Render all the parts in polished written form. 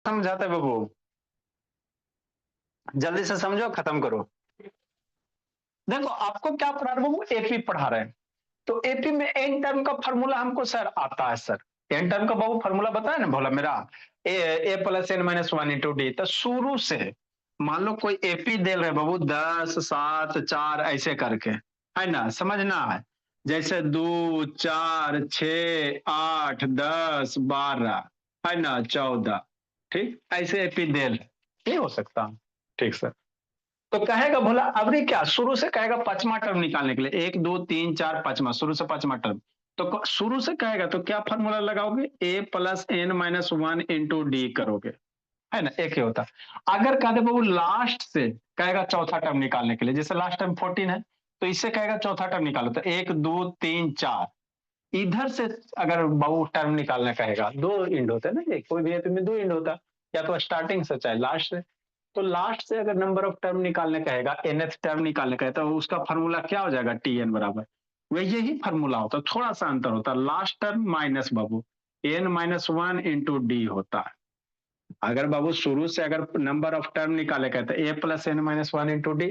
समझाते हैं बाबू, जल्दी से समझो, खत्म करो। देखो आपको क्या पढ़ा रहे हैं बाबू, एपी पढ़ा रहे हैं। तो एपी में एन टर्म का फॉर्मूला हमको सर आता है सर। एन टर्म का बाबू फॉर्मूला बताया ना, बोला मेरा A plus N minus one into D. तो शुरू से मान लो कोई एपी दे रहे बाबू 10 7 4 ऐसे करके, है ना, समझना है। जैसे 2 4 6 8 10 12, है ना, 14, ठीक ऐसे एपी दे रहे, नहीं हो सकता। ठीक सर। तो कहेगा बोला अभी क्या, शुरू से कहेगा पांचवा टर्म निकालने के लिए, 1 2 3 4 पांचवा, शुरू से पांचवा टर्म। तो शुरू से कहेगा तो क्या फॉर्मूला लगाओगे, A plus N minus one into D करोगे, है ना, एक ही होता। अगर कहते बाबू लास्ट से कहेगा चौथा टर्म निकालने के लिए, जैसे लास्ट टर्म 14 है, तो इससे कहेगा चौथा टर्म निकालो, तो 1 2 3 4। इधर से अगर बाबू टर्म निकालना कहेगा, दो इंड होते हैं ना, ये कोई भी एपी में दो इंड होता है, या तो स्टार्टिंग से चाहे लास्ट से। तो लास्ट से अगर नंबर ऑफ टर्म निकालने कहेगा, nth टर्म निकालने कहेगा, तो उसका फॉर्मूला क्या हो जाएगा, टी एन बराबर। वही यही फॉर्मूला होता है, थोड़ा सा अंतर होता है, लास्ट टर्म माइनस बाबू N minus one into D होता है। अगर बाबू शुरू से अगर नंबर ऑफ टर्म निकाले कहते A plus N minus one into D,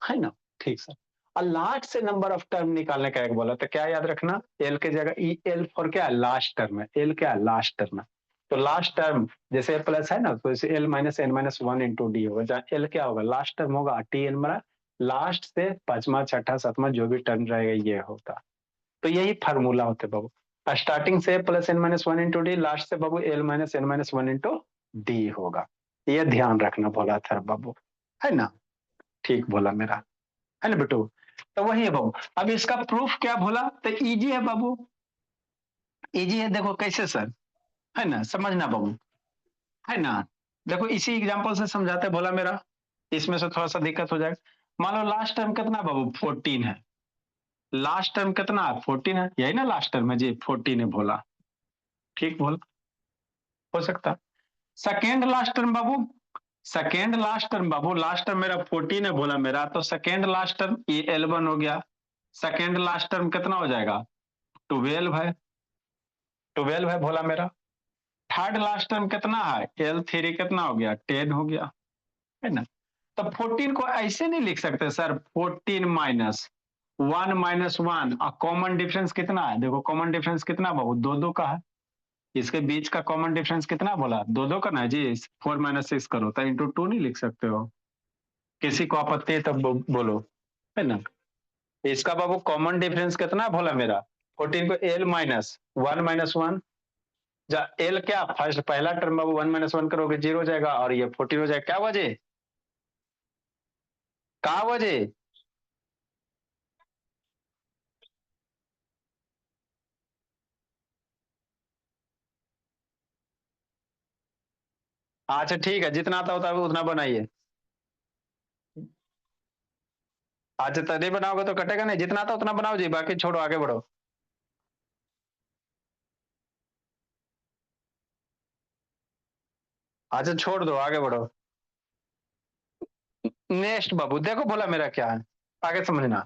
है ना, ठीक सर। और लास्ट से नंबर ऑफ टर्म निकालने का एक बोला, तो क्या याद रखना, एल के जगह ई, एल फॉर क्या है, लास्ट टर्म है, एल क्या है, लास्ट टर्म है। तो लास्ट टर्म जैसे ए प्लस है ना, तो जैसे L minus N minus one into D होगा, जहाँ एल क्या होगा, लास्ट टर्म होगा, टी एन बरा लास्ट से पांचवा छठा सातवां जो भी टर्म रहेगा ये होता। तो यही फार्मूला होते बाबू, स्टार्टिंग से plus N minus one into D, last से बाबू L minus N minus one into D होगा। ये ध्यान रखना बोला था बाबू, है ना, ठीक बोला मेरा, है ना बेटू। तो वही है बाबू। अब इसका प्रूफ क्या बोला, तो इजी है बाबू, इजी है, देखो कैसे सर, है ना, समझना बाबू, है ना। देखो इसी एग्जांपल से समझाते बोला मेरा, इसमें से थोड़ा सा दिक्कत हो जाएगा। मान लो लास्ट टर्म कितना बाबू 14 है, लास्ट टर्म कितना है 14 है, यही ना लास्ट टर्म है जी, 14 है बोला, ठीक बोला, हो सकता। सेकेंड लास्ट टर्म बाबू, सेकेंड लास्ट टर्म बाबू, लास्ट टर्म मेरा 14 है बोला मेरा, तो सेकेंड लास्ट टर्म ये L1 हो गया। सेकेंड लास्ट टर्म कितना हो जाएगा, 12 है, 12 है बोला मेरा। थर्ड लास्ट टर्म कितना है, L3 कितना हो गया, 10 हो गया, है ना। तो 14 को ऐसे नहीं लिख सकते sir, 14 minus one minus one, और कॉमन डिफरेंस कितना है, देखो कॉमन डिफरेंस कितना बाबू, दो दो का है। इसके बीच का कॉमन डिफरेंस कितना बोला, दो दो का ना जी, 4 - 6 करो, तो इंटू टू नहीं लिख सकते हो। किसी को आपत्ति है तब बोलो, है ना। इसका बाबू कॉमन डिफरेंस कितना बोला मेरा, 14 को एल माइनस वन, जा एल क्या फर्स्ट पहला टर्म बाबू 1 - 1 करोगे 0 हो जाएगा, और ये 14 हो जाएगा, क्या वजह, कहा वजह। अच्छा ठीक है, जितना आता होता है उतना बनाइए। अच्छा तो नहीं बनाओगे तो कटेगा नहीं, जितना आता उतना बनाओ जी, बाकी छोड़ो, आगे बढ़ो। अच्छा छोड़ दो, आगे बढ़ो। नेक्स्ट बाबू देखो बोला मेरा क्या है, आगे समझना।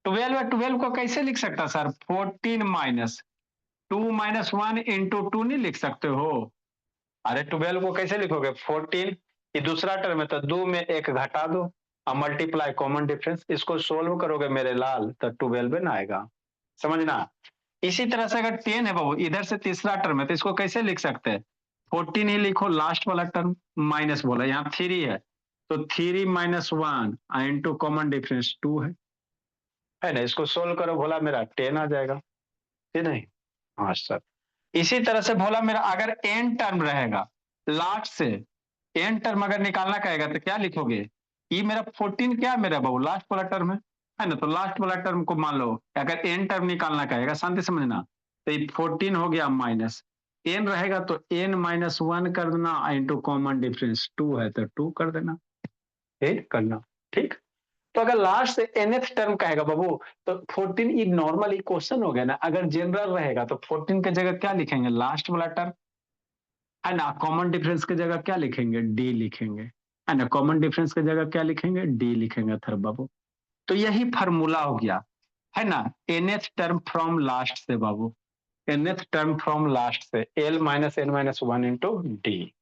12 है, 12 को कैसे लिख सकता सर, 14 माइनस 2 - 1 इंटू टू नहीं लिख सकते हो। अरे 12 को कैसे लिखोगे, 14 ये दूसरा टर्म है, तो दो में एक घटा दो, और मल्टीप्लाई कॉमन डिफरेंस, इसको सोल्व करोगे मेरे लाल, तो 12 ना आएगा, समझना। इसी तरह से अगर 10 है बाबू, इधर से तीसरा टर्म है, तो इसको कैसे लिख सकते हैं, 14 ही लिखो, लास्ट वाला टर्म माइनस बोला, यहाँ 3 है, तो 3 - 1 इंटू कॉमन डिफरेंस 2 है ना, इसको सोल्व करो भोला मेरा 10 आ जाएगा, ठीक नहीं। हाँ सर। इसी तरह से भोला मेरा अगर एन टर्म रहेगा लास्ट से, एन टर्म अगर निकालना कहेगा तो क्या लिखोगे, ये मेरा 14 क्या है मेरा बाबू, लास्ट वाला टर्म है ना, तो लास्ट वाला टर्म को मान लो अगर एन टर्म निकालना कहेगा, शांति समझना, तो ये 14 हो गया माइनस, एन रहेगा तो n - 1 कर देना, इंटू कॉमन डिफरेंस 2 है तो 2 कर देना, ठीक करना, ठीक। तो अगर लास्ट से nth टर्म कहेगा बाबू, तो 14 ये नॉर्मल क्वेश्चन हो गया ना, अगर जनरल रहेगा तो 14 की जगह क्या लिखेंगे, लास्ट वाला टर्म, है ना, कॉमन डिफरेंस की जगह क्या लिखेंगे, डी लिखेंगे, है ना, कॉमन डिफरेंस की जगह क्या लिखेंगे, डी लिखेंगे थर बाबू। तो यही फार्मूला हो गया, है ना, nth टर्म फ्रॉम लास्ट से बाबू, nth टर्म फ्रॉम लास्ट से L minus N minus one into D,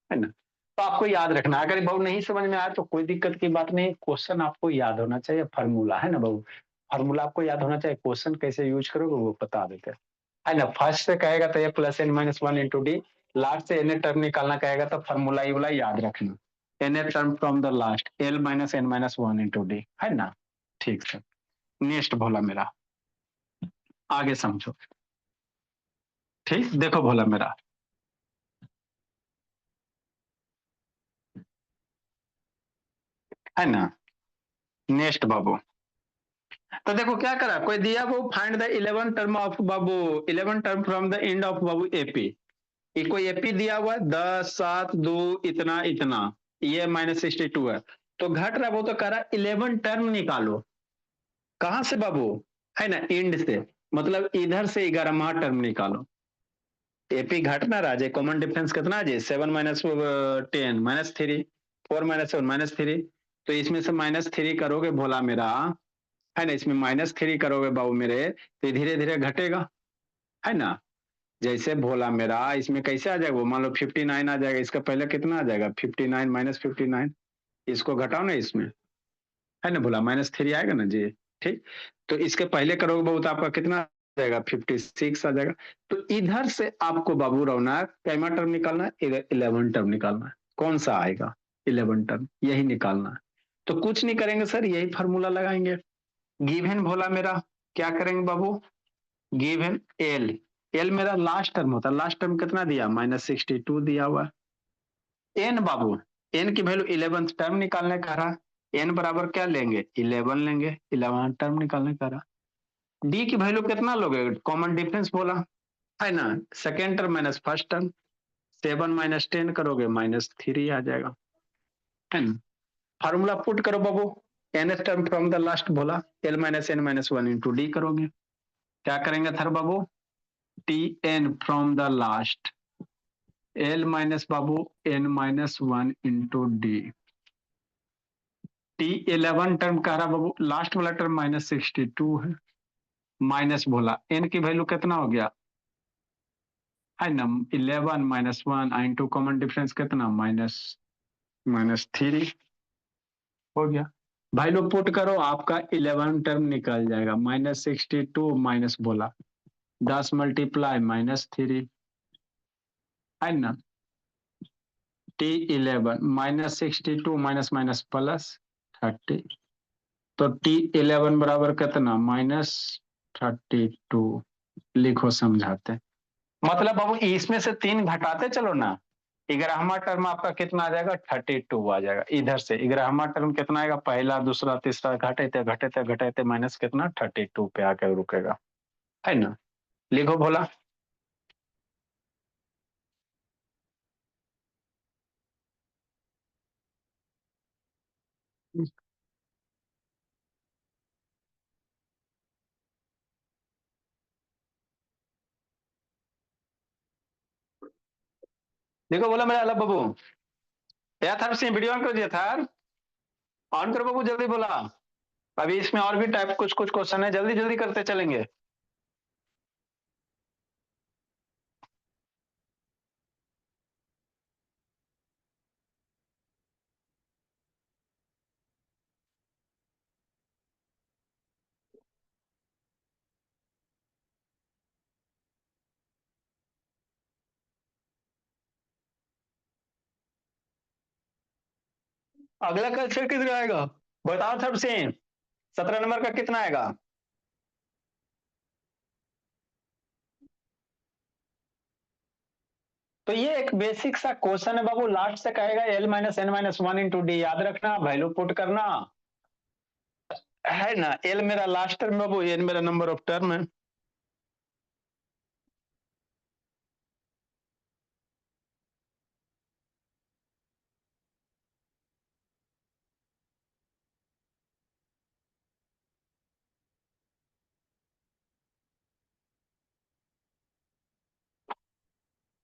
है ना। तो आपको याद रखना, अगर बहु नहीं समझ में आया तो कोई दिक्कत की बात नहीं, क्वेश्चन आपको याद होना चाहिए, फार्मूला है ना बहु, फार्मूला आपको याद होना चाहिए, क्वेश्चन कैसे यूज करोगे वो बता देते हैं, है ना। फर्स्ट से कहेगा तो ये plus N minus one into D, last से एन टर्म निकालना कहेगा तो फार्मूला ये वाला याद रखना, N term from the last L minus N minus one into D, है ना। ठीक सर, नेक्स्ट भोला मेरा, आगे समझो। ठीक, देखो भोला मेरा, है ना। नेक्स्ट बाबू, तो देखो क्या करा, कोई दिया वो find the 11 term of Babu, 11 term from the end of Babu AP, ये कोई एपी दिया हुआ 10 7 2 इतना इतना, ये -62 है, तो घट रहा, वो तो कह रहा 11 टर्म निकालो, कहां से बाबू, है ना, एंड से, मतलब इधर से 11वां टर्म निकालो, एपी घटना राजे, कॉमन डिफरेंस कितना है 7 - 10 -3, 4 - 7 -3, तो इसमें से -3 करोगे भोला मेरा, है ना, इसमें -3 करोगे बाबू मेरे, तो धीरे धीरे घटेगा, है ना। जैसे भोला मेरा इसमें कैसे आ जाएगा वो, मान लो 59 आ जाएगा, इसका पहले कितना आ जाएगा 59 -59, इसको घटाओ ना इसमें, है ना भोला, -3 आएगा ना जी। ठीक, तो इसके पहले करोगे बाबू तो आपका कितना आ जाएगा 56 आ जाएगा, तो इधर से आपको बाबू रौनक कैमा टर्म निकालना है, इधर 11 टर्म निकालना है, कौन सा आएगा 11 टर्म, यही निकालना है। तो कुछ नहीं करेंगे सर, यही फार्मूला लगाएंगे, गिवन भोला मेरा, क्या करेंगे बाबू, गिवन एल, एल मेरा लास्ट टर्म होता है, लास्ट टर्म कितना दिया -62 दिया हुआ, एन बाबू, एन की वैल्यू 11th टर्म निकालने का रहा, एन बराबर क्या लेंगे 11 लेंगे, 11 टर्म निकालने का रहा, डी की वैल्यू कितना लोगे, कॉमन डिफरेंस बोला, है ना, second term minus first term, 7 - 10 करोगे -3 आ जाएगा, है ना। फार्मूला पुट करो बाबू, N term from the last बोला, L minus N minus one into D करोगे, क्या करेंगे थर बाबू, T N from the last L minus बाबू N -1 into D, T 11 term कह रहा बाबू, लास्ट वाला टर्म -62 है, माइनस बोला एन की वैल्यू कितना हो गया, है ना, 11 - 1 इंटू कॉमन डिफरेंस कितना -3 हो गया, वैल्यू पुट करो, आपका 11 टर्म निकल जाएगा, -62 माइनस बोला 10 मल्टीप्लाई -3, है ना, T11 -62 माइनस माइनस +30, तो T11 बराबर कितना -32, लिखो समझाते, मतलब बाबू इसमें से 3 घटाते चलो ना, 11वां टर्म आपका कितना आ जाएगा 32 आ जाएगा, इधर से 11वां टर्म कितना आएगा, पहला दूसरा तीसरा घटेते घटेते घटेते माइनस कितना 32 पे आकर रुकेगा, है ना। लिखो भोला, देखो बोला मेरा अल्लाह बाबू, या थर से वीडियो ऑन कर दिया था, ऑन करो बाबू जल्दी बोला, अभी इसमें और भी टाइप कुछ कुछ क्वेश्चन है, जल्दी जल्दी करते चलेंगे। अगला क्वेश्चन कितना आएगा बताओ थर्ड से, 17 नंबर का कितना आएगा, तो ये एक बेसिक सा क्वेश्चन है बाबू, लास्ट से कहेगा L minus N minus one into D, याद रखना वैल्यू पुट करना, है ना, एल मेरा लास्ट टर्म बाबू, एन मेरा नंबर ऑफ टर्म है,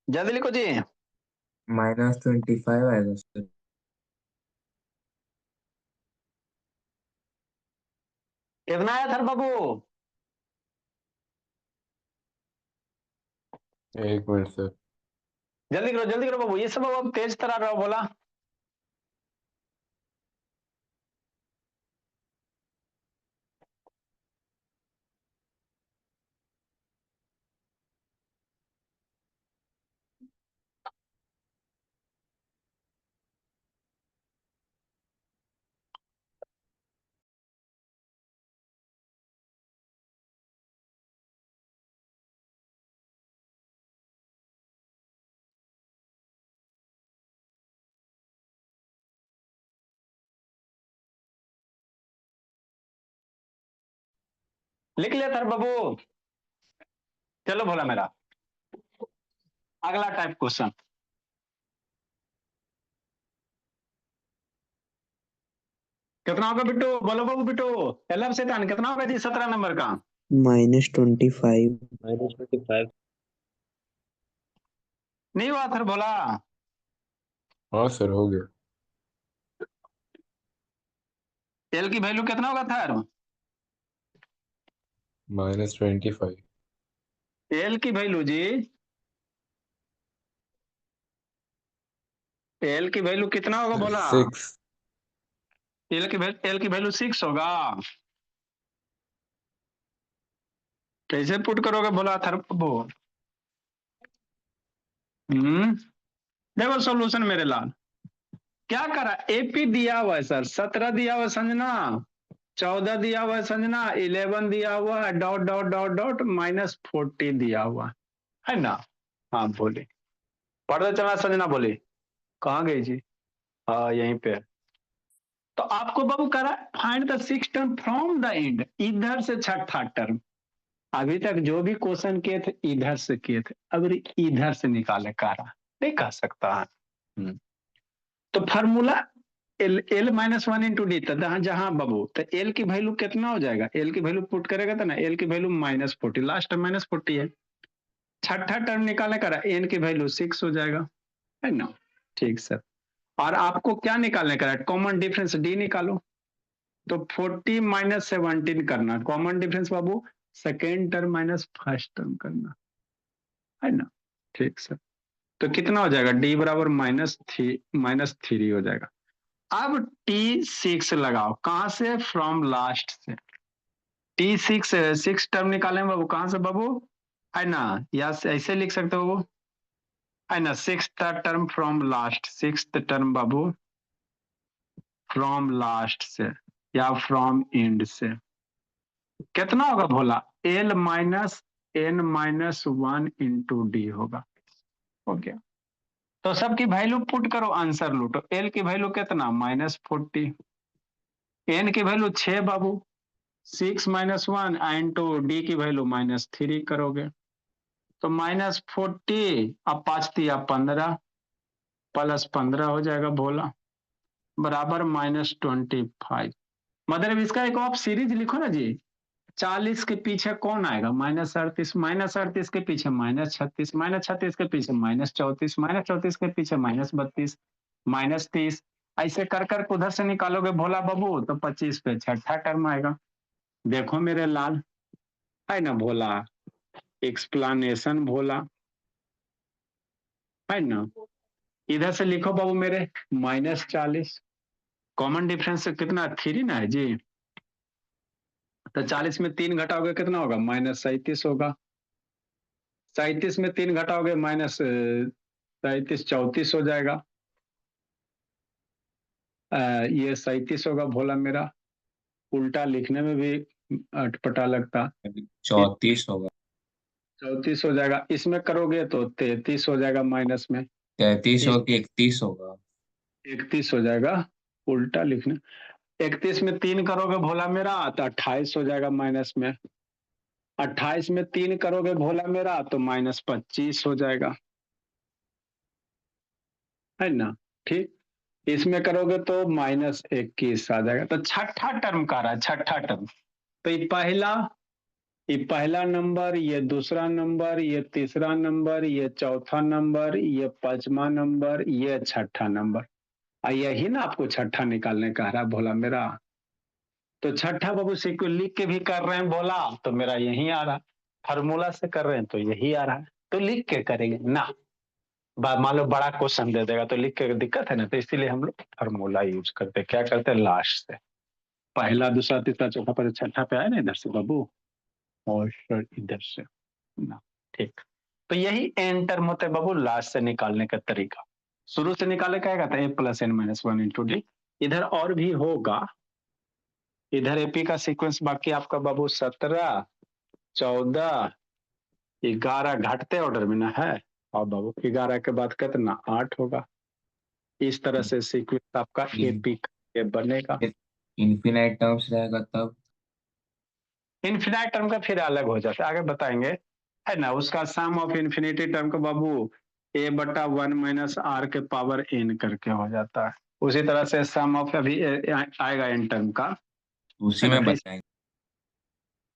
जल्दी लिखो जी, -25 आएगा सर। कितना आया थर बाबू, एक मिनट सर। जल्दी करो बाबू, ये सब बाबू अब तेज तरह रहो बोला। लिख लिया था बाबू। चलो भोला मेरा, अगला टाइप क्वेश्चन। कितना होगा बिट्टू, बोलो बाबू बिट्टू। एलएफ से कितना होगा जी 17 नंबर का? -25। -25। नहीं हुआ सर बोला। हाँ सर हो गया। एल की वैल्यू कितना होगा सर? -25। एल की वैल्यू जी, एल की वैल्यू कितना होगा बोला? 6। एल की वैल्यू 6 होगा। कैसे पुट करोगे बोला थर वो? देखो सॉल्यूशन मेरे लाल, क्या करा, एपी दिया हुआ है सर, 17 दिया हुआ है संजना, 14 दिया हुआ है संजना, 11 दिया हुआ है, डॉट डॉट डॉट डॉट -40 दिया हुआ है ना। हाँ बोले, पढ़ते चला संजना बोले। कहाँ गई जी? हाँ यहीं पे। तो आपको बाबू करा find the 6 term from the end, इधर से छठा टर्म। अभी तक जो भी क्वेश्चन किए थे इधर से किए थे, अब इधर से निकाले करा, नहीं कह सकता है। तो formula L L -1 into D, जहां बाबू तो एल की वैल्यू कितना हो जाएगा, एल की वैल्यू पुट करेगा तो ना, एल की वैल्यू -40, लास्ट -40 है। छठा टर्म निकालने का एन की वैल्यू 6 हो जाएगा, है ना। ठीक सर। और आपको क्या निकालने का है, कॉमन डिफरेंस डी निकालो। तो 40 -17 करना, कॉमन डिफरेंस बाबू second term minus first term करना, है ना। ठीक सर। तो कितना हो जाएगा, डी बराबर -3 हो जाएगा। अब T6 लगाओ, कहां से, फ्रॉम लास्ट से। T6 6 टर्म निकालेंगे बाबू, कहां से बाबू, है ना, या ऐसे लिख सकते हो बाबू, है ना, 6th term from last, 6th term Babu from last से या फ्रॉम एंड से। कितना होगा भोला, L -N-1 इंटू डी होगा। हो गया। तो सबकी वैल्यू पुट करो, आंसर लूटो। एल की वैल्यू कितना, -40, एन की वैल्यू 6 बाबू, 6 -1 इंटू डी की वैल्यू -3 करोगे तो -40, अब 5 दिया 15, +15 हो जाएगा भोला, बराबर -25। मतलब इसका एक आप सीरीज लिखो ना जी, 40 के पीछे कौन आएगा, -38, -38 के पीछे -36, -36 के पीछे -34, -34 के पीछे -32, -30, ऐसे कर कर उधर से निकालोगे भोला बाबू तो 25 पे छठा टर्म आएगा। देखो मेरे लाल, है ना भोला, एक्सप्लानेशन भोला, है ना। इधर से लिखो बाबू मेरे -40, कॉमन डिफरेंस कितना 3 ना है जी, तो 40 में 3 घटाओगे कितना होगा, -37 होगा, 37 में 3 घटाओगे -37 34 हो जाएगा। ये 37 होगा भोला मेरा, उल्टा लिखने में भी अटपटा लगता, 34 होगा। 34 हो जाएगा, इसमें करोगे तो 33 हो जाएगा, माइनस में 33 होगा कि 31 होगा? 31 हो जाएगा, उल्टा लिखने। 31 में 3 करोगे भोला मेरा तो 28 हो जाएगा, माइनस में 28 में 3 करोगे भोला मेरा तो -25 हो जाएगा, है ना। ठीक, इसमें करोगे तो -21 आ जाएगा। तो छठा टर्म का रहा है, छठा टर्म। तो ये पहला नंबर, ये दूसरा नंबर, ये तीसरा नंबर, ये चौथा नंबर, ये पांचवा नंबर, ये छठा नंबर। यही ना आपको छठा निकालने का रहा भोला मेरा। तो छठा बाबू सीक्वेंस लिख के भी कर रहे हैं बोला तो मेरा यही आ रहा, फार्मूला से कर रहे हैं तो यही आ रहा है, तो लिख के करेंगे ना। मान लो बड़ा क्वेश्चन दे देगा तो लिख के दिक्कत है ना, तो इसीलिए हम लोग फार्मूला यूज करते हैं। क्या करते हैं, लास्ट से पहला दूसरा तीसरा चौथा पर छठा पे आया ना इधर से बाबू, और फिर इधर से ना, ठीक। तो यही एन टर्म होता है बाबू लास्ट से निकालने का तरीका। शुरू से निकाले क्या कहता है, A plus N minus one into D. इधर और भी होगा, इधर एपी का सीक्वेंस बाकी आपका बाबू 17 14 11 घटते ऑर्डर में ना है, और बाबू 11 के बाद कितना 8 होगा। इस तरह से सीक्वेंस आपका एपी का बनेगा। इन्फिनाइट टर्म्स रहेगा तब। इन्फिनाइट टर्म का फिर अलग हो जाता है, आगे बताएंगे, है ना। उसका सम ऑफ इन्फिनिटी टर्म का बाबू ए बटा 1 माइनस आर के पावर एन करके हो जाता है। उसी तरह से सम ऑफ अभी आएगा एन टर्म का, उसी है ना, में फिर बताएंगे।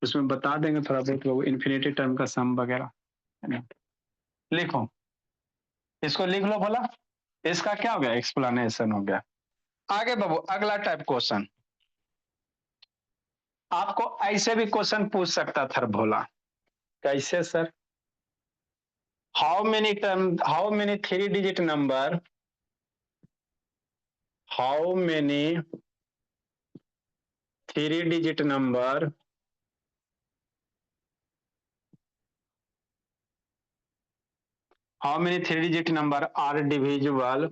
उसमें बता देंगे थोड़ा बहुत बाबू इन्फिनिटी टर्म का सम वगैरह, है ना। लिखो, इसको लिख लो भला, इसका क्या हो गया, एक्सप्लेनेशन हो गया। आगे बाबू अगला टाइप क्वेश्चन, आपको ऐसे भी क्वेश्चन पूछ सकता था भोला। कैसे sir, how many term, how many 3 digit number, how many 3 digit number how many 3 digit number are divisible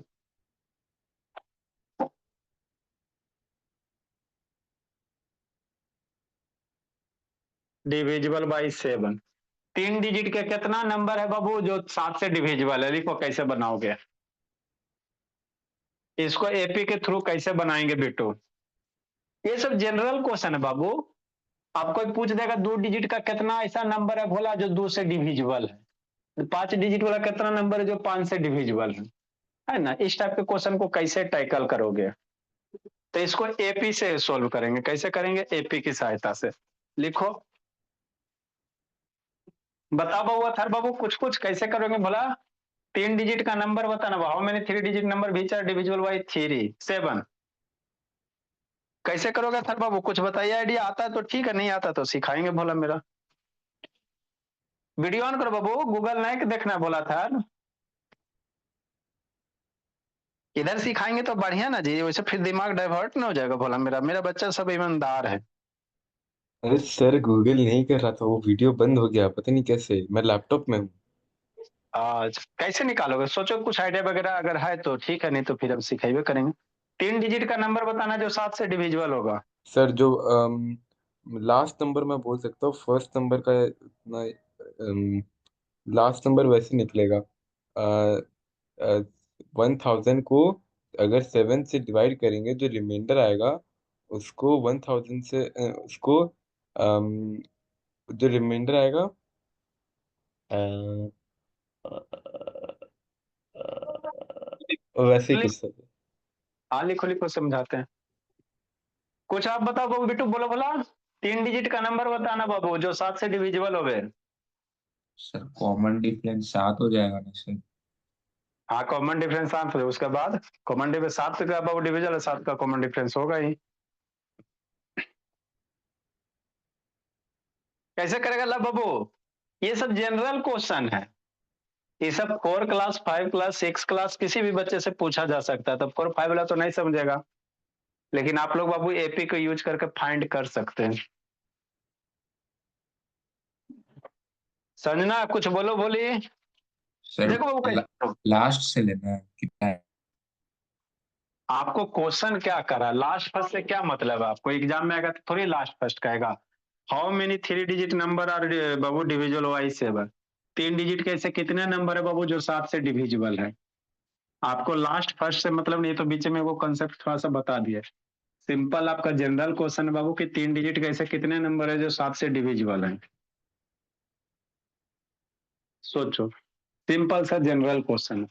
divisible by 7। 3 digit के कितना नंबर है बाबू जो 7 से डिविजिबल है, लिखो कैसे बनाओगे इसको, एपी के थ्रू कैसे बनाएंगे बेटो। ये सब जनरल क्वेश्चन है बाबू। आपको पूछ देगा 2 डिजिट का कितना ऐसा नंबर है भोला जो 2 से डिविजिबल है, 5 डिजिट वाला कितना नंबर है जो 5 से डिविजिबल है ना। इस टाइप के क्वेश्चन को कैसे टैकल करोगे, तो इसको एपी से सोल्व करेंगे। कैसे करेंगे, एपी की सहायता से। लिखो, बताओ बाबू अथर बाबू, कुछ कुछ कैसे करोगे भला। 3 डिजिट का नंबर बताना, how many 3 digit number which are divisible by 7। कैसे करोगे अथर बाबू, कुछ बताइए, आइडिया आता है तो ठीक है, नहीं आता तो सिखाएंगे भोला मेरा। वीडियो ऑन करो बाबू, गूगल नहीं देखना बोला था, इधर सिखाएंगे तो बढ़िया ना जी, वैसे फिर दिमाग डाइवर्ट ना हो जाएगा भोला मेरा। मेरा बच्चा सब ईमानदार है। अरे सर गूगल नहीं कर रहा था, वो वीडियो बंद हो गया, पता नहीं कैसे, मैं लैपटॉप में हूँ। आज कैसे निकालोगे, सोचो कुछ आइडिया वगैरह अगर है तो ठीक है, नहीं तो फिर हम सिखाइए करेंगे। 3 डिजिट का नंबर बताना जो 7 से डिविजिबल होगा। सर जो लास्ट नंबर मैं बोल सकता हूँ, फर्स्ट नंबर का लास्ट नंबर वैसे निकलेगा। 1000 को अगर 7 से डिवाइड करेंगे, जो रिमाइंडर आएगा उसको 1000 से उसको जो रिमाइंडर आएगा वैसे ही कुछ सर। हाँ लिखो लिखो समझाते हैं। कुछ आप बताओ बाबू, बिट्टू बोलो बोला। 3 डिजिट का नंबर बताना बाबू जो 7 से डिविजिबल हो गए। सर कॉमन डिफरेंस 7 हो जाएगा ना सर। हाँ कॉमन डिफरेंस 7 है, उसके बाद कॉमन डिफरेंस 7 का बाबू डिविजल है, 7 का कॉमन डिफरेंस होगा ही। कैसे करेगा ला बाबू, ये सब जनरल क्वेश्चन है। ये सब 4 क्लास 5 क्लास 6 क्लास किसी भी बच्चे से पूछा जा सकता है। तो 4 5 वाला तो नहीं समझेगा, लेकिन आप लोग बाबू एपी को यूज करके फाइंड कर सकते हैं। संजना कुछ बोलो, बोलिए। सर देखो बाबू कैसे, लास्ट से लेना है कितना है? आपको क्वेश्चन क्या करा, लास्ट फर्स्ट से क्या मतलब है आपको, एग्जाम में आएगा तो थोड़ी लास्ट फर्स्ट कहेगा। How many 3 digit number are बाबू डिविजिबल बाई 7। 3 डिजिट के ऐसे कितने नंबर है बाबू जो 7 से डिविजिबल है। आपको लास्ट फर्स्ट से मतलब नहीं, तो बीच में वो कंसेप्ट थोड़ा सा बता दिए। सिंपल आपका जनरल क्वेश्चन है बाबू कि 3 डिजिट के ऐसे कितने नंबर है जो 7 से डिविजिबल है। सोचो, सिंपल सा जनरल क्वेश्चन है।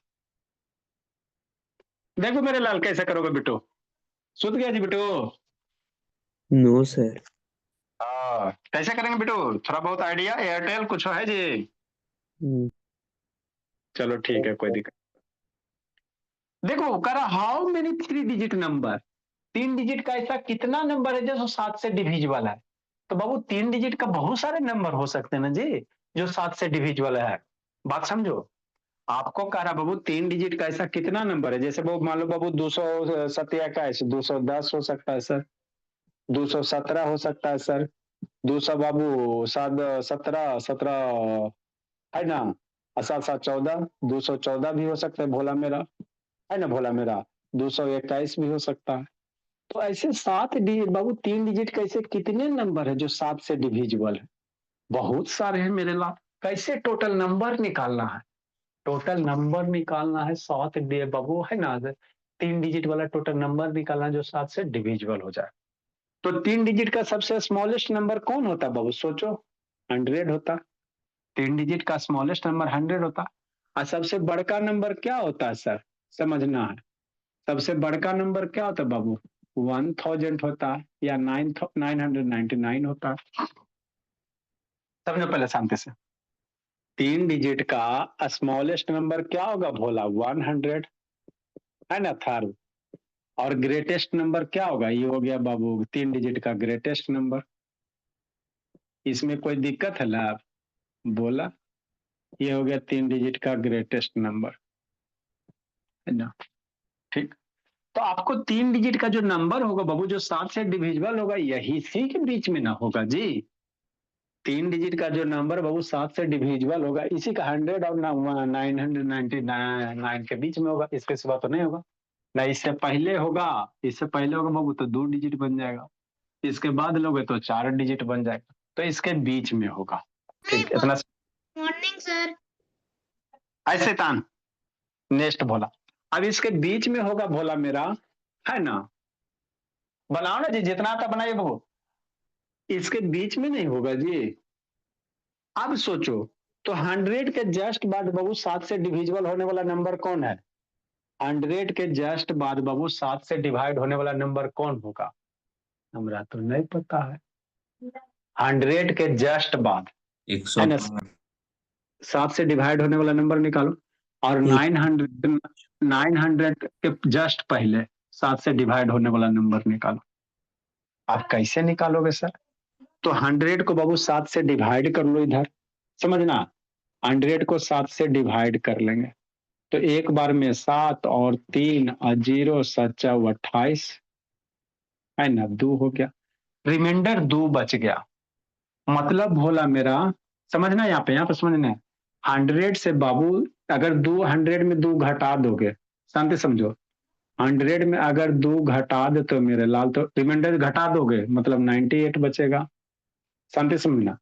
देखो मेरे लाल कैसे करोगे बिट्टू, सुध गया जी बिट्टू। No sir. हाँ कैसे करेंगे बिट्टू, थोड़ा बहुत आइडिया, एयरटेल कुछ है जी। चलो ठीक है, कोई दिक्कत। देखो करा how many 3 digit number, 3 digit का ऐसा कितना नंबर है जो 7 से डिविजिबल है। तो बाबू 3 डिजिट का बहुत सारे नंबर हो सकते हैं ना जी जो 7 से डिविजिबल है। बात समझो, आपको कह रहा बाबू 3 डिजिट का ऐसा कितना नंबर है, जैसे बाबू मान लो बाबू 227 210 हो सकता है सर, 217 हो सकता है सर, 200 बाबू 17 है ना, 7 7 14, 214 भी हो सकता है भोला मेरा, है ना भोला मेरा, 221 भी हो सकता है। तो ऐसे 7 डिजिट बाबू, 3 डिजिट कैसे कितने नंबर है जो 7 से डिविजिबल है? बहुत सारे हैं मेरे लाल। कैसे टोटल नंबर निकालना है? टोटल नंबर निकालना है 7 बाबू, है ना, 3 डिजिट वाला टोटल नंबर निकालना है जो 7 से डिविजिबल हो जाए। तो 3 डिजिट का सबसे स्मॉलेस्ट नंबर कौन होता है बाबू, सोचो। 100 होता। 3 डिजिट का स्मॉलेस्ट नंबर 100 होता। और सबसे बड़का नंबर क्या होता है सर, समझना है। सबसे बड़का नंबर क्या होता है बाबू, 1000 होता है या 999 होता है। समझो पहले शांति से। 3 डिजिट का स्मॉलेस्ट नंबर क्या होगा भोला, 100, है ना थर्ड। और ग्रेटेस्ट नंबर क्या होगा, ये हो गया बाबू 3 डिजिट का ग्रेटेस्ट नंबर। इसमें कोई दिक्कत है लाभ, बोला। ये हो गया 3 डिजिट का ग्रेटेस्ट नंबर, है ना। ठीक। तो आपको 3 डिजिट का जो नंबर होगा बाबू, जो 7 से डिविजिबल होगा, यही इसी के बीच में ना होगा जी। 3 डिजिट का जो नंबर बाबू 7 से डिविजिबल होगा, इसी का 100 और 999 के बीच में होगा, इसके सिवा तो नहीं होगा ना। इससे पहले होगा, इससे पहले होगा बाबू तो 2 डिजिट बन जाएगा, इसके बाद लोगे तो 4 डिजिट बन जाएगा, तो इसके बीच में होगा। ठीक, इतना। Morning sir. ऐसे तान नेक्स्ट भोला। अब इसके बीच में होगा भोला मेरा, है ना, बनाओ ना जी, जितना आता बनाइए बाबू। इसके बीच में नहीं होगा जी। अब सोचो, तो 100 के जस्ट बाद बाबू 7 से डिविजिबल होने वाला नंबर कौन है? 100 के जस्ट बाद बाबू 7 से डिवाइड होने वाला नंबर कौन होगा? हमरा तो नहीं पता है। 100 के जस्ट बाद, है ना, 7 से डिवाइड होने वाला नंबर निकालो। और 900 के जस्ट पहले 7 से डिवाइड होने वाला नंबर निकालो। आप कैसे निकालोगे सर? तो 100 को बाबू 7 से डिवाइड कर लो इधर, समझना। 100 को 7 से डिवाइड कर लेंगे तो एक बार में 7 और 3 और 0 7 28, है ना, 2 हो गया। रिमाइंडर 2 बच गया। मतलब भोला मेरा, समझना यहाँ पे समझना। 100 से बाबू अगर 100 में 2 घटा दोगे, शांति समझो। 100 में अगर 2 घटा दे तो मेरे लाल, तो रिमाइंडर घटा दोगे मतलब 98 बचेगा। शांति समझना।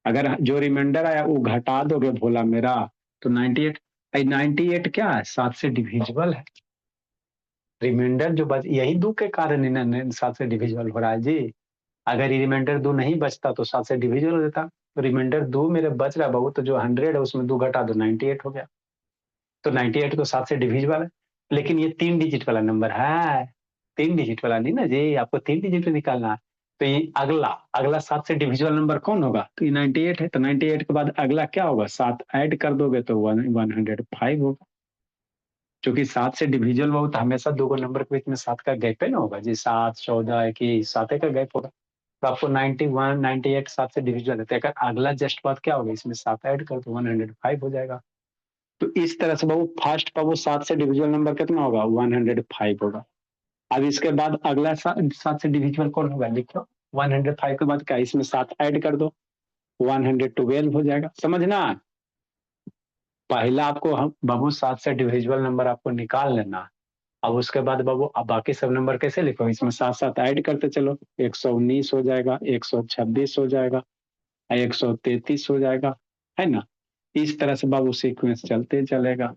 अगर जो रिमाइंडर आया वो घटा दोगे भोला मेरा, तो 98। 98 क्या है, 7 से डिविजिबल है। रिमाइंडर जो बच, यही 2 के कारण ही 7 से डिविजिबल हो रहा है जी। अगर ये रिमाइंडर 2 नहीं बचता तो 7 से डिविजिबल हो जाता। तो रिमाइंडर 2 मेरे बच रहा है बाबू, तो जो 100 है उसमें 2 घटा दो, 98 हो गया। तो 98 तो 7 से डिविजिबल है, लेकिन ये 3 डिजिट वाला नंबर है। 3 डिजिट वाला नहीं ना जी, आपको 3 डिजिट निकालना है। तो ये अगला अगला 7 से डिविजिबल नंबर कौन होगा? तो ये 98 है, तो 98 के बाद अगला क्या होगा, 7 ऐड कर दोगे तो 105 होगा। क्योंकि 7 से डिविजिबल बहुत हमेशा 2 नंबर के बीच में 7 का गैप है ना होगा जी, 7 14 21 7 का गैप होगा। तो आपको 91 98 7 से डिविजिबल है, अगर अगला जस्ट बात क्या होगा, इसमें 7 ऐड कर तो 105 हो जाएगा। तो इस तरह से बाबू फर्स्ट बाबू 7 से डिविजिबल नंबर कितना होगा, 105 होगा। अब इसके बाद अगला 7 से डिविजिबल कौन होगा, लिखो। 105 के बाद क्या, इसमें 7 ऐड कर दो, 112 हो जाएगा। समझना, पहला आपको हम बाबू 7 से डिविजिबल नंबर आपको निकाल लेना। अब उसके बाद बाबू अब बाकी सब नंबर कैसे लिखो, इसमें 7 7 ऐड करते चलो, 119 हो जाएगा, 126 हो जाएगा, 133 हो जाएगा, है ना। इस तरह से बाबू सीक्वेंस चलते चलेगा।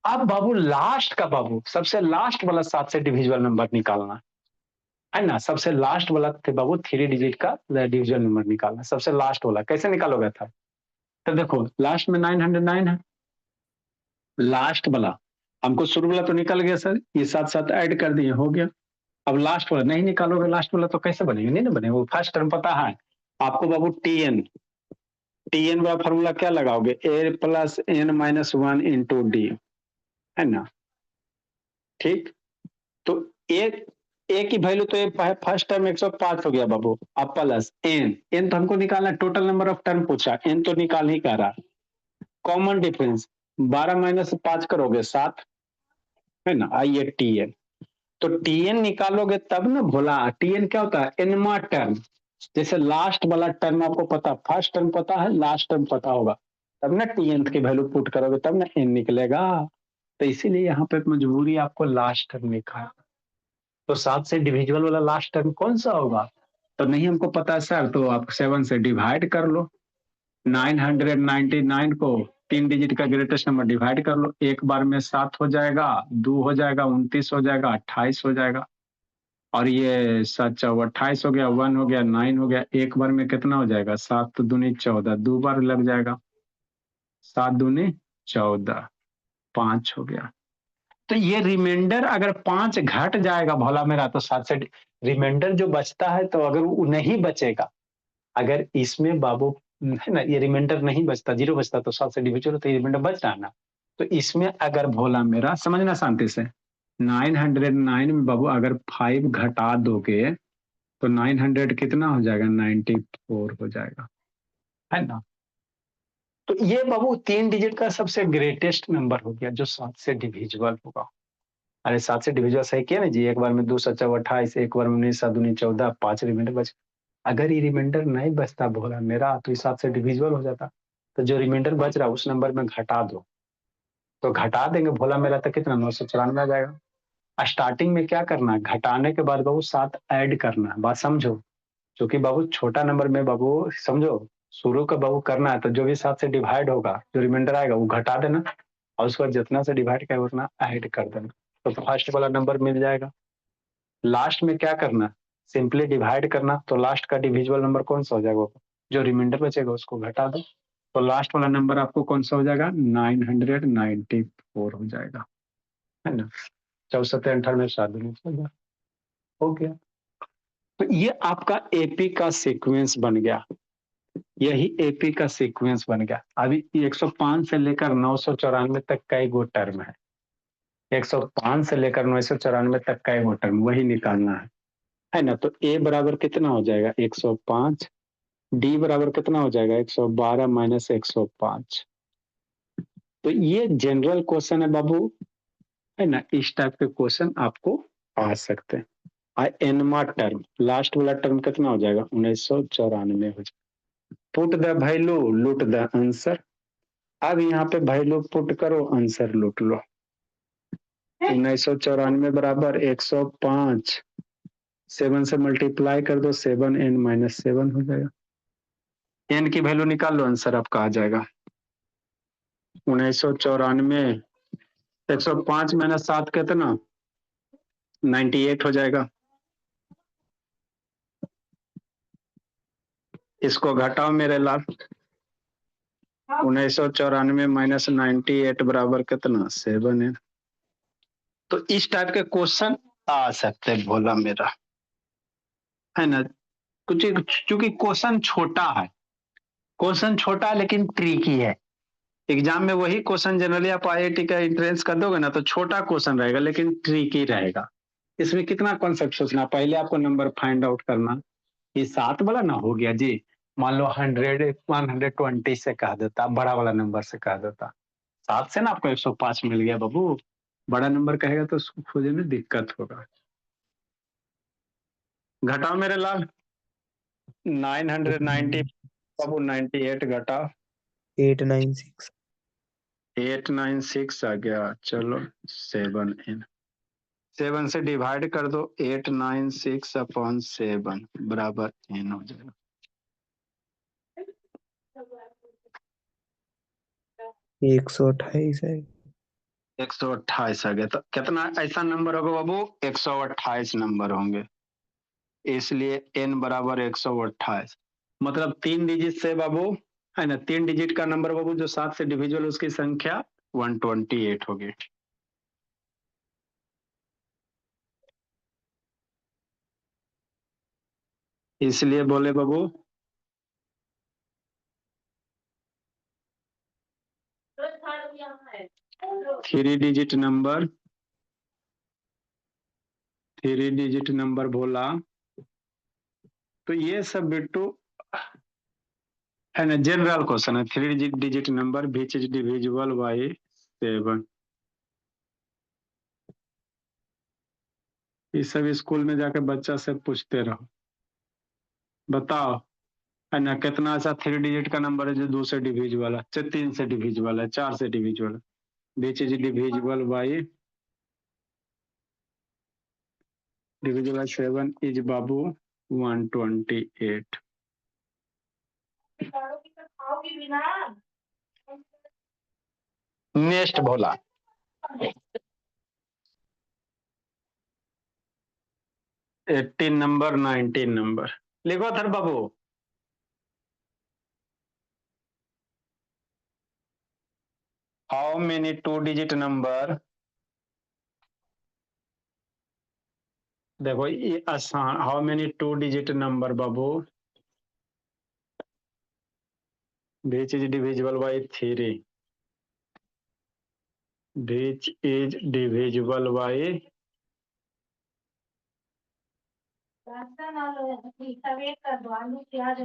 अब बाबू लास्ट का बाबू सबसे लास्ट वाला 7 से डिविजिबल नंबर निकालना, है ना। सबसे लास्ट वाला थे बाबू 3 डिजिट का डिविजिबल नंबर निकालना, सबसे लास्ट वाला कैसे निकालोगे था? तो देखो लास्ट में 909 है, लास्ट वाला हमको शुरू वाला तो निकल गया सर, ये 7 7 ऐड कर दिए, हो गया। अब लास्ट वाला नहीं निकालोगे, लास्ट वाला तो कैसे बनेगा, नहीं ना बनेगा। वो फर्स्ट टर्म पता है आपको बाबू, टीएन वाला फॉर्मूला क्या लगाओगे, A plus N minus 1 into D, है ना। ठीक, तो एक ए की वैल्यू तो फर्स्ट टर्म 105 हो गया बाबू। अब प्लस एन तो हमको निकालना, टोटल नंबर ऑफ टर्म पूछा, एन तो निकाल ही कर रहा। कॉमन डिफरेंस 12 माइनस 5 करोगे 7, है ना। आइए टीएन, तो टीएन निकालोगे तब ना भोला। टीएन क्या होता है? Enma term. जैसे लास्ट वाला टर्म आपको पता, फर्स्ट टर्म पता है, लास्ट टर्म पता होगा, तब ना टीएन की वैल्यू पुट करोगे तब ना एन निकलेगा। तो इसीलिए यहाँ पे मजबूरी आपको लास्ट टर्म लिखा है। तो 7 से डिविजिबल वाला लास्ट टर्म कौन सा होगा? तो नहीं हमको पता सर, तो आप 7 से डिवाइड कर लो। 999 को 3 डिजिट का ग्रेटेस्ट नंबर डिवाइड कर लो, एक बार में 7 हो जाएगा, 2 हो जाएगा, 29 हो जाएगा, 28 हो जाएगा। और ये 7 28 हो गया, 1 हो गया, 9 हो गया, एक बार में कितना हो जाएगा? 7 दूनी 14, 2 बार लग जाएगा, 7 दूनी 14, 5 हो गया। तो ये रिमाइंडर अगर 5 घट जाएगा भोला मेरा, तो 7 से रिमाइंडर जो बचता है, तो अगर वो नहीं बचेगा, अगर इसमें बाबू है ना, ये रिमाइंडर नहीं बचता, 0 बचता, तो 7 से डिविजिबल, तो ये रिमाइंडर बच रहा है ना। तो इसमें अगर भोला मेरा, समझना शांति से, 909 में बाबू अगर 5 घटा दोगे तो 900 कितना हो जाएगा? 94 हो जाएगा, है ना। तो ये बाबू 3 डिजिट का सबसे ग्रेटेस्ट नंबर हो गया जो 7 से डिविजिबल होगा। अरे 7 से डिविजिबल सही किया ना जी, एक बार में 2 7 28, एक बार में 19 7 दूनी 14, 5 रिमाइंडर बच। अगर ये रिमाइंडर नहीं बचता भोला मेरा, तो 7 से डिविजिबल हो जाता। तो जो रिमाइंडर बच रहा है उस नंबर में घटा दो, तो घटा देंगे भोला मेरा, तो कितना? 994 आ जाएगा। स्टार्टिंग में क्या करना है? घटाने के बाद बाबू 7 ऐड करना है, बात समझो। क्योंकि बाबू छोटा नंबर में बाबू समझो, शुरू का बाबू करना है, तो जो भी 7 से डिवाइड होगा, जो रिमाइंडर आएगा वो घटा देना, और उसके बाद जितना से डिवाइड करेगा उतना ऐड कर देना, तो फर्स्ट वाला नंबर मिल जाएगा। लास्ट में क्या करना? सिंपली डिवाइड करना, तो लास्ट का डिविजिबल नंबर कौन सा हो जाएगा? जो रिमाइंडर बचेगा उसको घटा दो, तो लास्ट वाला नंबर आपको कौन सा हो जाएगा? 994 हो जाएगा, है ना। 64 98 7 हो गया। तो ये आपका एपी का सीक्वेंस बन गया, यही एपी का सीक्वेंस बन गया। अभी 105 से लेकर 994 तक कई गो टर्म है, 105 से लेकर 994 तक कई गो टर्म, वही निकालना है ना। तो ए बराबर कितना हो जाएगा? 105। डी बराबर कितना हो जाएगा? 112 माइनस 105। तो ये जनरल क्वेश्चन है बाबू, है ना। इस टाइप के क्वेश्चन आपको आ सकते हैं। एनमा टर्म, लास्ट वाला टर्म कितना हो जाएगा? 1994 हो जाएगा। पुट द वैल्यू लूट द आंसर। अब यहाँ पे वैल्यू पुट करो, आंसर लूट लो। 1994 बराबर 105, 7 से मल्टीप्लाई कर दो, 7n-7 हो जाएगा। एन की वैल्यू निकाल लो, आंसर आपका आ जाएगा 1994। 105 माइनस 7 कितना? 98 हो जाएगा। इसको घटाओ मेरे लाल। 1994 माइनस 98 बराबर कितना? 7n। तो इस टाइप के क्वेश्चन आ सकते हैं भोला मेरा, है ना। कुछ चूंकि क्वेश्चन छोटा है, क्वेश्चन छोटा है लेकिन ट्रिकी है। एग्जाम में वही क्वेश्चन जनरली आप आईआईटी का एंट्रेंस कर दोगे ना, तो छोटा क्वेश्चन रहेगा लेकिन ट्रिकी रहेगा। इसमें कितना कॉन्सेप्ट सोचना, पहले आपको नंबर फाइंड आउट करना। ये 7 वाला ना हो गया जी, मान लो 100 120 से कह देता, बड़ा वाला नंबर से कह देता। 7 से ना आपको 105 मिल गया बाबू। बड़ा नंबर कहेगा तो उसको खोजने में दिक्कत होगा। घटाओ मेरे लाल। 990 बाबू, 98 घटाओ, 896। 896 आ गया। चलो 7n, 7 से डिवाइड कर दो, 896/7 बराबर n हो जाएगा। 128 है। 128 आ गया। तो कितना ऐसा नंबर होगा बाबू? 128 नंबर होंगे, इसलिए n बराबर 128। मतलब 3 डिजिट से बाबू, है ना, 3 डिजिट का नंबर बाबू जो 7 से डिविजिबल, उसकी संख्या 128 होगी। इसलिए बोले बाबू 3 डिजिट नंबर, 3 डिजिट नंबर बोला। तो ये सब बिट्टू, है ना, जनरल क्वेश्चन है। 3 digit number which is divisible by 7। ये सब स्कूल में जाके बच्चा से पूछते रहो। बताओ है ना, कितना ऐसा 3 डिजिट का नंबर है जो 2 से डिविजिबल है, 3 से डिविजिबल है, 4 से डिविजिबल है, which is divisible by 7 is Babu 128। Next Bhola, 18 number, 19 number लिखो थर बाबू। हाउ मेनी 2 डिजिट नंबर, देखो ये आसान, how many 2 digit number Babu which is divisible by 3, which is divisible by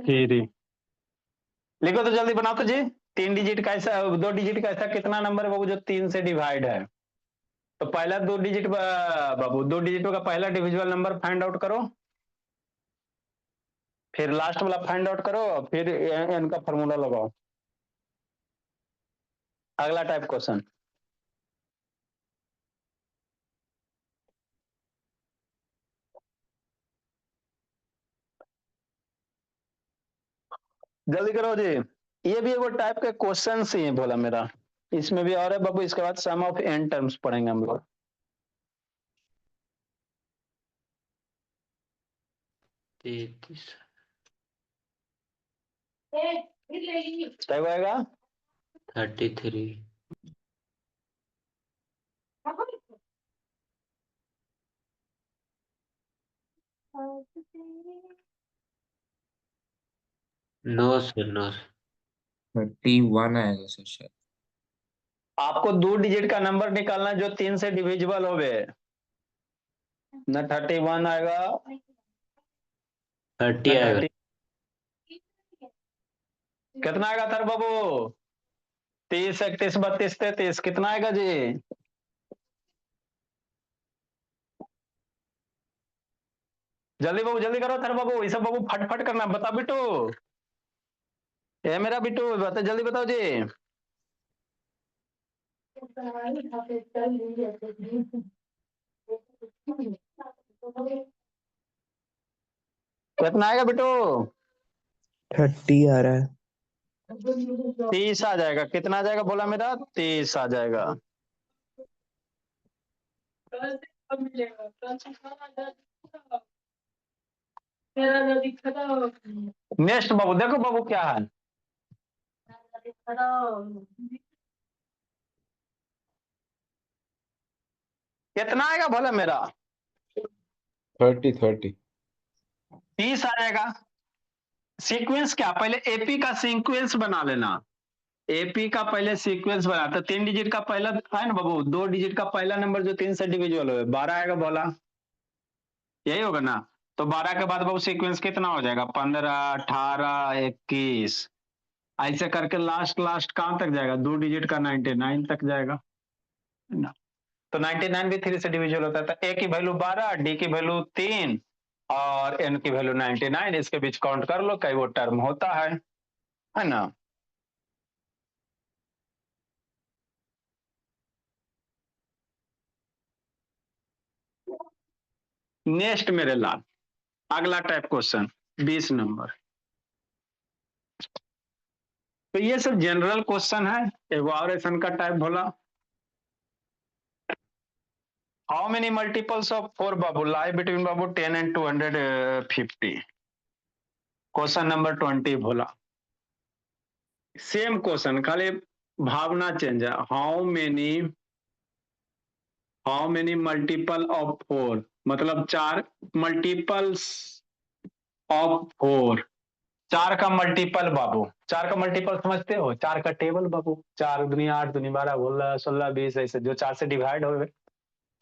3। लिखो तो जल्दी बनाओ तो जी। 3 डिजिट का ऐसा, 2 डिजिट का ऐसा कितना नंबर है बाबू जो 3 से डिवाइड है? तो पहला 2 डिजिट बाबू, 2 डिजिट का पहला डिविजिबल नंबर फाइंड आउट करो, फिर लास्ट वाला फाइंड आउट करो, फिर एन का फॉर्मूला लगाओ। अगला टाइप क्वेश्चन, जल्दी करो जी। ये भी वो टाइप के क्वेश्चन ही है बोला मेरा, इसमें भी और है बाबू। इसके बाद सम ऑफ एन टर्म्स पढ़ेंगे हम लोग। 33 क्या होएगा? 33 9 से 9 31 आएगा सर शायद। आपको 2 डिजिट का नंबर निकालना जो 3 से डिविजिबल होवे, ना 31 आएगा 30 ना आएगा। 30। कितना आएगा थर बाबू? 30, 31, 32, 33 कितना आएगा जी? जल्दी बाबू, जल्दी करो थर बाबू, ये सब बाबू फटफट करना। बता बिट्टू, ये मेरा बिट्टू बता, जल्दी बताओ जी। कितना आएगा बिट्टू? 30 आ रहा है। 30 आ जाएगा। कितना आ जाएगा बोला मेरा? 30 आ जाएगा। नेक्स्ट बाबू, देखो बाबू क्या है। कितना आएगा बोला मेरा? 30 30 आ जाएगा। सीक्वेंस क्या, पहले एपी का सीक्वेंस बना लेना। एपी का पहले सीक्वेंस बना, तो 3 डिजिट का पहला है ना बाबू, 2 डिजिट का पहला नंबर जो 3 से डिविजिबल हो 12 आएगा बोला, यही होगा ना? तो 12 के बाद बाबू सीक्वेंस कितना हो जाएगा? 15, 18, 21, ऐसे करके लास्ट लास्ट कहां तक जाएगा? 2 डिजिट का 99 तक जाएगा ना? तो 99 भी 3 से डिविजिबल होता है। तो ए की वैल्यू 12, डी की वैल्यू 3 और एन की वैल्यू 99। इसके बीच काउंट कर लो कई वो टर्म होता है ना? नेक्स्ट मेरे लाल, अगला टाइप क्वेश्चन 20 नंबर। तो ये सब जनरल क्वेश्चन है। इवैल्यूएशन का टाइप बोला, how many multiples of 4 Babu lie between Babu 10 and 250? Question number 20 बोला। सेम क्वेश्चन, खाली भावना चेंज है। हाउ मेनी मल्टीपल ऑफ 4, मतलब 4 मल्टीपल्स ऑफ 4। 4 का मल्टीपल बाबू, 4 का मल्टीपल समझते हो? 4 का टेबल बाबू, 4 दुनिया 8 दुनिया 12 16 16 20, ऐसे जो 4 से डिवाइड हो गए।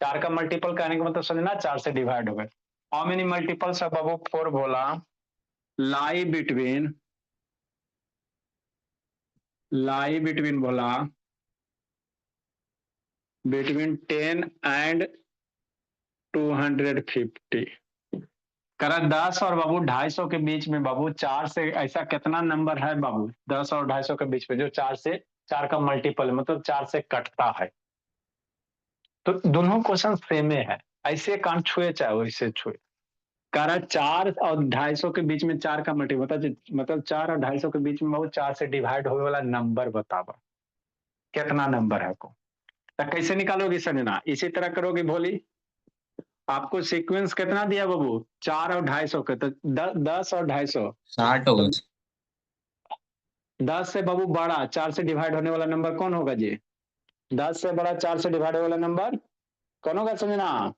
4 का मल्टीपल कहने का मतलब समझना, 4 से डिवाइड हो गए। हाउ मेनी मल्टीपल्स ऑफ बाबू 4 बोला, लाई बिटवीन बोला बिटवीन 10 एंड 250। करा 10 और बाबू 250 के बीच में बाबू 4 से ऐसा कितना नंबर है बाबू 10 और 250 के बीच में जो 4 का मल्टीपल मतलब 4 से कटता है। तो दोनों क्वेश्चन सेम है, ऐसे कान छुए चाहे वैसे छुए। करा 4 और 250 के बीच में 4 का मल्टीपल मतलब 4 और 250 के बीच में बाबू 4 से डिवाइड होने वाला नंबर बतावा कितना नंबर है को। तो कैसे निकालोगी संजना? इसी तरह करोगी भोली। आपको सीक्वेंस कितना दिया बाबू 4 और 250 के, तो 10 और 250 60 होगा। 10 से बाबू बड़ा 4 से डिवाइड होने वाला नंबर कौन होगा जी? 10 से बड़ा 4 से डिवाइड होने वाला नंबर कौन होगा समझना?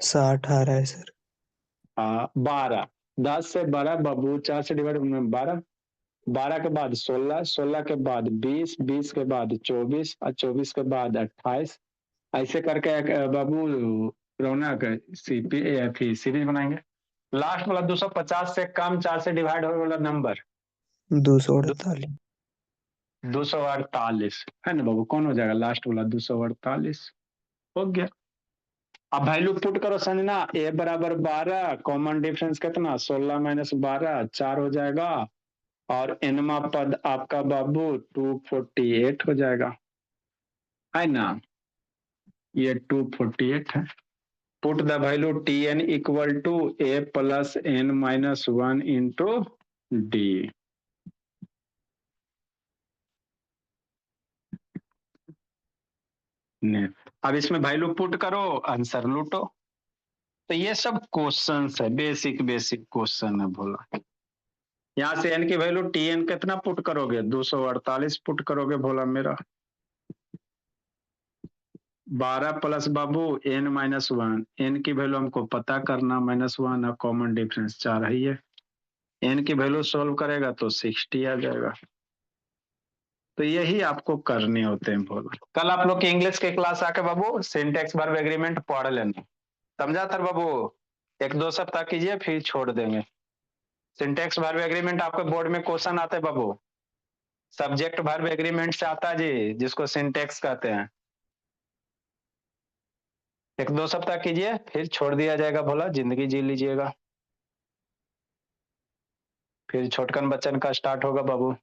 60 आ रहा है सर। 12। 10 से बड़ा बाबू 4 से डिवाइड 12, 12 के बाद 16, 16 के बाद 20, 20 के बाद 24 और 24 के बाद 28। ऐसे करके बाबू रौनक सीरीज बनाएंगे। लास्ट वाला 250 से कम 4 से डिवाइड होने वाला नंबर 248। 248 है ना बाबू? कौन हो जाएगा लास्ट वाला? 248 हो गया। अब वैल्यू पुट करो संजना। ए बराबर 12, कॉमन डिफरेंस कितना 16 माइनस 12 4 हो जाएगा, और एनमा पद आपका बाबू 248 हो जाएगा, है ना? ये 248 है। Put the value T N equal to A plus N minus 1 into D. अब इसमें वैल्यू पुट करो, आंसर लूटो। तो ये सब क्वेश्चंस है, बेसिक क्वेश्चन है भोला। यहाँ से एन की वैल्यू टी एन कितना पुट करोगे? 248 पुट करोगे भोला मेरा। 12 प्लस बाबू एन माइनस 1, एन की वैल्यू हमको पता करना -1 और कॉमन डिफरेंस 4 है ये। एन की वैल्यू सोल्व करेगा तो 60 आ जाएगा। तो यही आपको करने होते हैं भोला। कल आप लोग की इंग्लिश के क्लास आके बाबू सिंटेक्स वर्ब एग्रीमेंट पढ़ लेना, समझा था बाबू? 1-2 सप्ताह कीजिए फिर छोड़ देंगे। सिंटेक्स वर्ब एग्रीमेंट आपके बोर्ड में क्वेश्चन आते हैं बाबू, सब्जेक्ट वर्ब एग्रीमेंट से आता है जी, जिसको सिंटेक्स कहते हैं। 1-2 सप्ताह कीजिए फिर छोड़ दिया जाएगा भोला, जिंदगी जी लीजिएगा। फिर छोटकन बच्चन का स्टार्ट होगा बाबू।